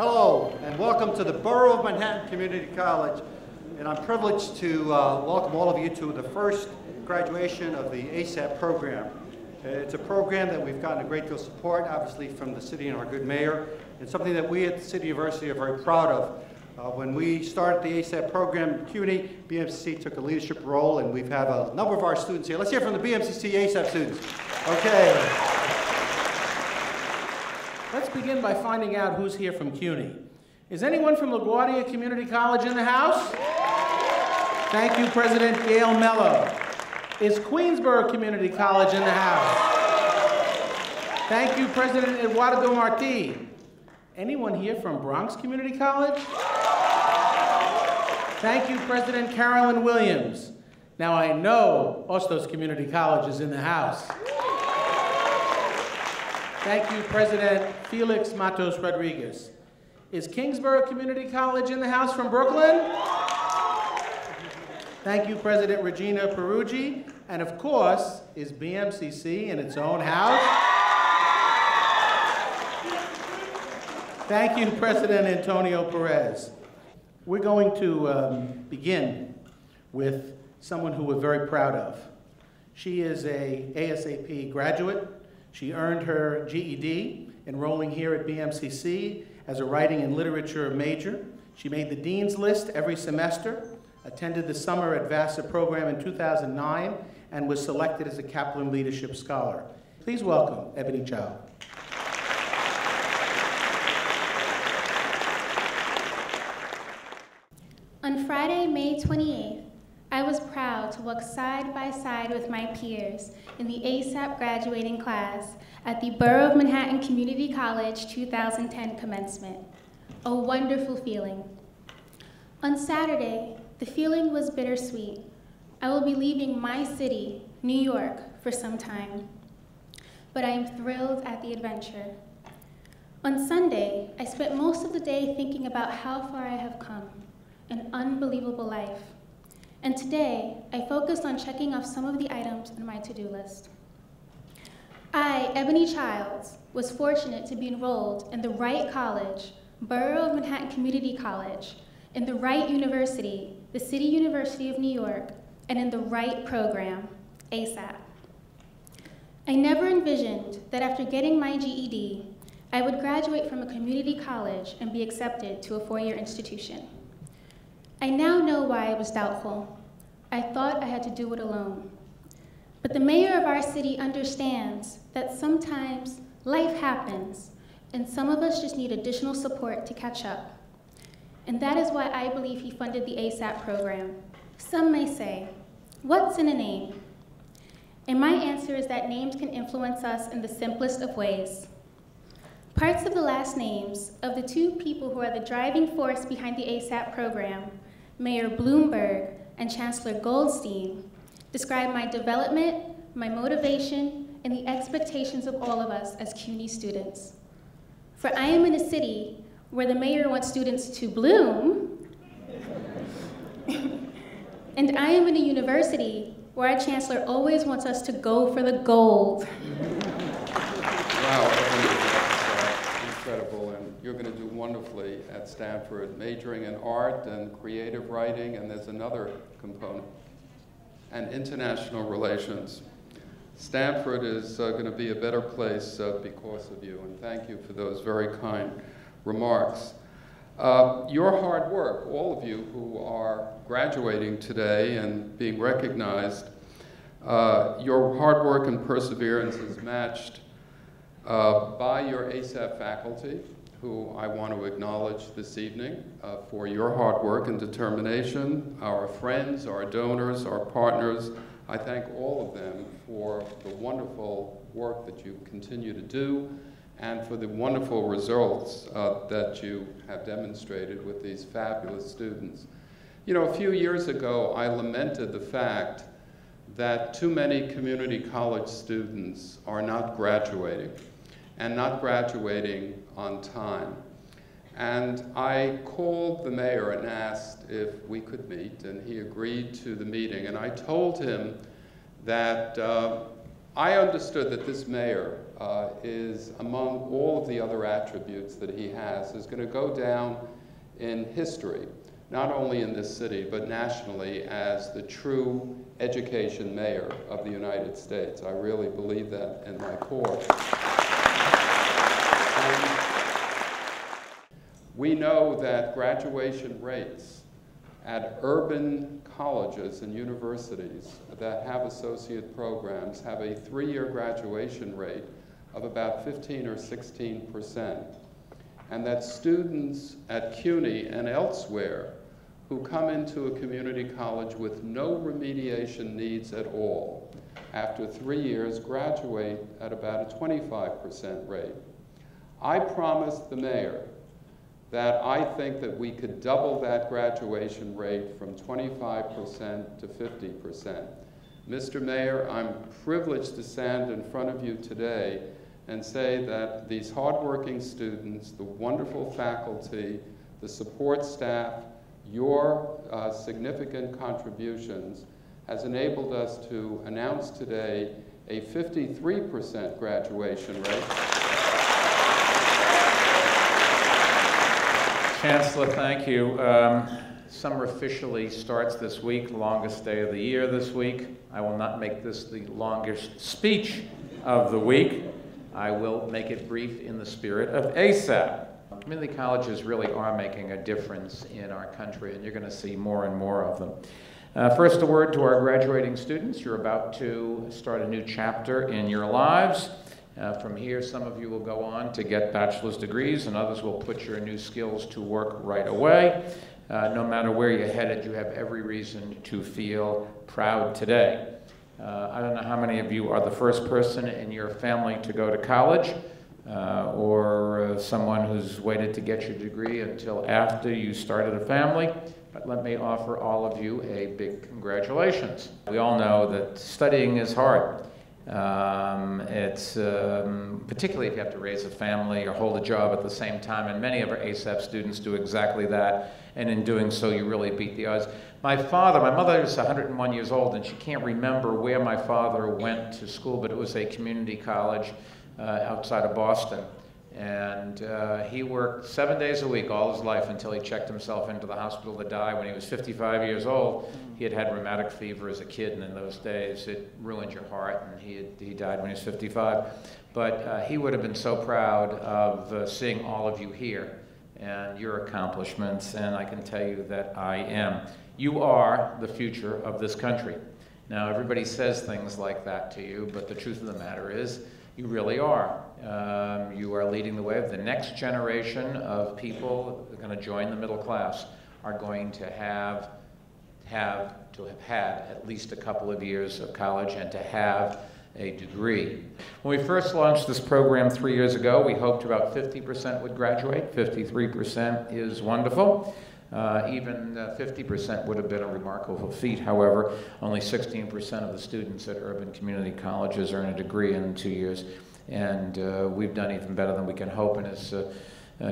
Hello, and welcome to the Borough of Manhattan Community College. And I'm privileged to welcome all of you to the first graduation of the ASAP program. It's a program that we've gotten a great deal of support, obviously, from the city and our good mayor, and something that we at the City University are very proud of. When we started the ASAP program at CUNY, BMCC took a leadership role, and we've had a number of our students here. Let's hear from the BMCC ASAP students. Okay. Let's begin by finding out who's here from CUNY. Is anyone from LaGuardia Community College in the house? Thank you, President Gail Mello. Is Queensborough Community College in the house? Thank you, President Eduardo Marti. Anyone here from Bronx Community College? Thank you, President Carolyn Williams. Now I know Ostos Community College is in the house. Thank you, President Felix Matos Rodriguez. Is Kingsborough Community College in the house from Brooklyn? Thank you, President Regina Peruggi. And of course, is BMCC in its own house? Thank you, President Antonio Perez. We're going to begin with someone who we're very proud of. She is a ASAP graduate. She earned her GED, enrolling here at BMCC as a writing and literature major. She made the dean's list every semester, attended the Summer at Vassar program in 2009, and was selected as a Kaplan Leadership Scholar. Please welcome Ebony Chow. On Friday, May 28th, I was proud to walk side by side with my peers in the ASAP graduating class at the Borough of Manhattan Community College 2010 commencement. A wonderful feeling. On Saturday, the feeling was bittersweet. I will be leaving my city, New York, for some time. But I am thrilled at the adventure. On Sunday, I spent most of the day thinking about how far I have come, an unbelievable life. And today, I focused on checking off some of the items on my to-do list. I, Ebony Childs, was fortunate to be enrolled in the right college, Borough of Manhattan Community College, in the right university, the City University of New York, and in the right program, ASAP. I never envisioned that after getting my GED, I would graduate from a community college and be accepted to a four-year institution. I now know why I was doubtful. I thought I had to do it alone. But the mayor of our city understands that sometimes life happens, and some of us just need additional support to catch up. And that is why I believe he funded the ASAP program. Some may say, what's in a name? And my answer is that names can influence us in the simplest of ways. Parts of the last names of the two people who are the driving force behind the ASAP program, Mayor Bloomberg and Chancellor Goldstein, describe my development, my motivation, and the expectations of all of us as CUNY students. For I am in a city where the mayor wants students to bloom, and I am in a university where our chancellor always wants us to go for the gold. Wow, that's incredible, and you're going to do wonderfully at Stanford, majoring in art and creative writing, and there's another component, and international relations. Stanford is going to be a better place because of you, and thank you for those very kind remarks. Your hard work, all of you who are graduating today and being recognized, your hard work and perseverance is matched by your ASAP faculty, who I want to acknowledge this evening for your hard work and determination, our friends, our donors, our partners. I thank all of them for the wonderful work that you continue to do and for the wonderful results that you have demonstrated with these fabulous students. You know, a few years ago, I lamented the fact that too many community college students are not graduating, and not graduating on time. And I called the mayor and asked if we could meet, and he agreed to the meeting. And I told him that I understood that this mayor is, among all of the other attributes that he has, is going to go down in history, not only in this city, but nationally, as the true education mayor of the United States. I really believe that in my core. And we know that graduation rates at urban colleges and universities that have associate programs have a 3-year graduation rate of about 15 or 16%. And that students at CUNY and elsewhere who come into a community college with no remediation needs at all, after 3 years graduate at about a 25% rate. I promised the mayor that I think that we could double that graduation rate from 25% to 50%. Mr. Mayor, I'm privileged to stand in front of you today and say that these hardworking students, the wonderful faculty, the support staff, your significant contributions has enabled us to announce today a 53% graduation rate. Chancellor, thank you. Summer officially starts this week, longest day of the year this week. I will not make this the longest speech of the week. I will make it brief in the spirit of ASAP. Community colleges really are making a difference in our country, and you're going to see more and more of them. First, a word to our graduating students. You're about to start a new chapter in your lives. From here, some of you will go on to get bachelor's degrees, and others will put your new skills to work right away. No matter where you're headed, you have every reason to feel proud today. I don't know how many of you are the first person in your family to go to college, or someone who's waited to get your degree until after you started a family, but let me offer all of you a big congratulations. We all know that studying is hard. It's particularly if you have to raise a family or hold a job at the same time, and many of our ASAP students do exactly that, and in doing so you really beat the odds. My mother is 101 years old, and she can't remember where my father went to school, but it was a community college outside of Boston. And he worked 7 days a week all his life until he checked himself into the hospital to die when he was 55 years old. He had had rheumatic fever as a kid, and in those days it ruined your heart, and he died when he was 55. But he would have been so proud of seeing all of you here and your accomplishments, and I can tell you that I am. You are the future of this country. Now, everybody says things like that to you, but the truth of the matter is, you really are. You are leading the way. The next generation of people that are going to join the middle class are going to have had at least a couple of years of college and to have a degree. When we first launched this program 3 years ago, we hoped about 50% would graduate. 53% is wonderful. Even 50% would have been a remarkable feat. However, only 16% of the students at urban community colleges earn a degree in 2 years. And we've done even better than we can hope. And as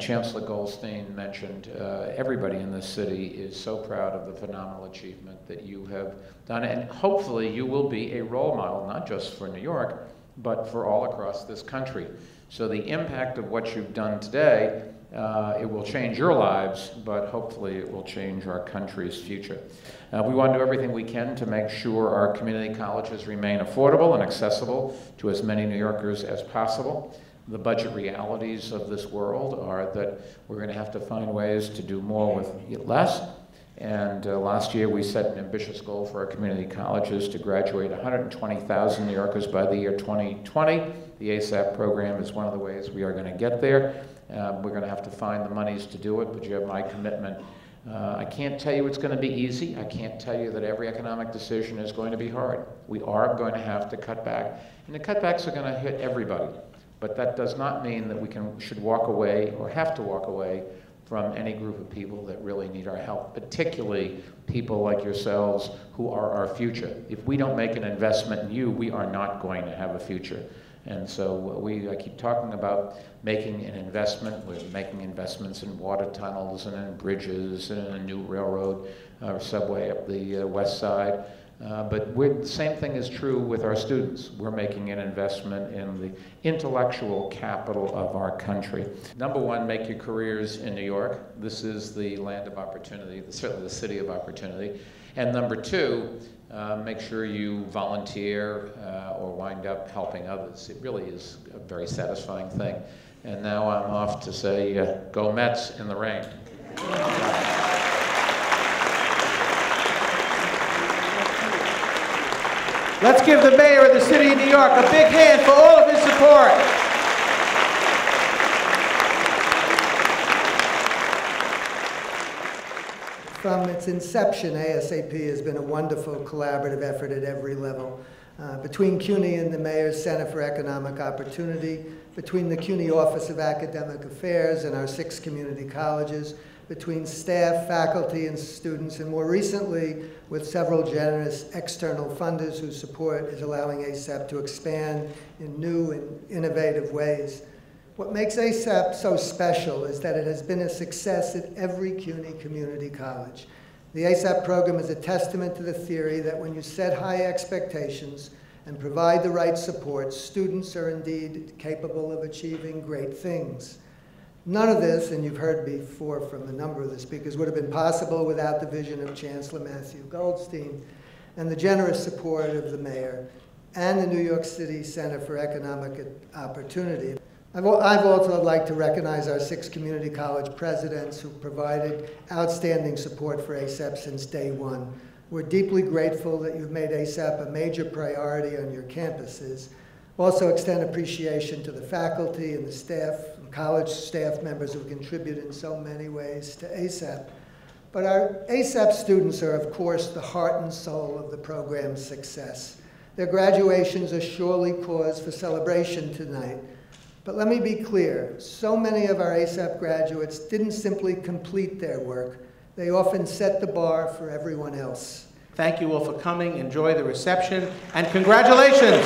Chancellor Goldstein mentioned, everybody in this city is so proud of the phenomenal achievement that you have done. And hopefully you will be a role model, not just for New York, but for all across this country. So the impact of what you've done today, it will change your lives, but hopefully it will change our country's future. We want to do everything we can to make sure our community colleges remain affordable and accessible to as many New Yorkers as possible. The budget realities of this world are that we're going to have to find ways to do more with less. And last year we set an ambitious goal for our community colleges to graduate 120,000 New Yorkers by the year 2020. The ASAP program is one of the ways we are going to get there. We're going to have to find the monies to do it, but you have my commitment. I can't tell you it's going to be easy. I can't tell you that every economic decision is going to be hard. We are going to have to cut back, and the cutbacks are going to hit everybody. But that does not mean that we should walk away or have to walk away from any group of people that really need our help, particularly people like yourselves who are our future. If we don't make an investment in you, we are not going to have a future. And so I keep talking about making an investment. We're making investments in water tunnels and in bridges and in a new railroad or subway up the west side. But the same thing is true with our students. We're making an investment in the intellectual capital of our country. Number one, make your careers in New York. This is the land of opportunity, certainly the city of opportunity. And number two, make sure you volunteer or wind up helping others. It really is a very satisfying thing. And now I'm off to say, go Mets in the rain. Let's give the mayor of the city of New York a big hand for all of his support. From its inception, ASAP has been a wonderful collaborative effort at every level. Between CUNY and the Mayor's Center for Economic Opportunity, between the CUNY Office of Academic Affairs and our 6 community colleges, between staff, faculty, and students, and more recently with several generous external funders whose support is allowing ASAP to expand in new and innovative ways. What makes ASAP so special is that it has been a success at every CUNY community college. The ASAP program is a testament to the theory that when you set high expectations and provide the right support, students are indeed capable of achieving great things. None of this, and you've heard before from a number of the speakers, would have been possible without the vision of Chancellor Goldstein and the generous support of the mayor and the New York City Center for Economic Opportunity. I've also like to recognize our 6 community college presidents who provided outstanding support for ASAP since day one. We're deeply grateful that you've made ASAP a major priority on your campuses. Also extend appreciation to the faculty and the staff, college staff members who contribute in so many ways to ASAP. But our ASAP students are, of course, the heart and soul of the program's success. Their graduations are surely cause for celebration tonight. But let me be clear, so many of our ASAP graduates didn't simply complete their work, they often set the bar for everyone else. Thank you all for coming. Enjoy the reception, and congratulations.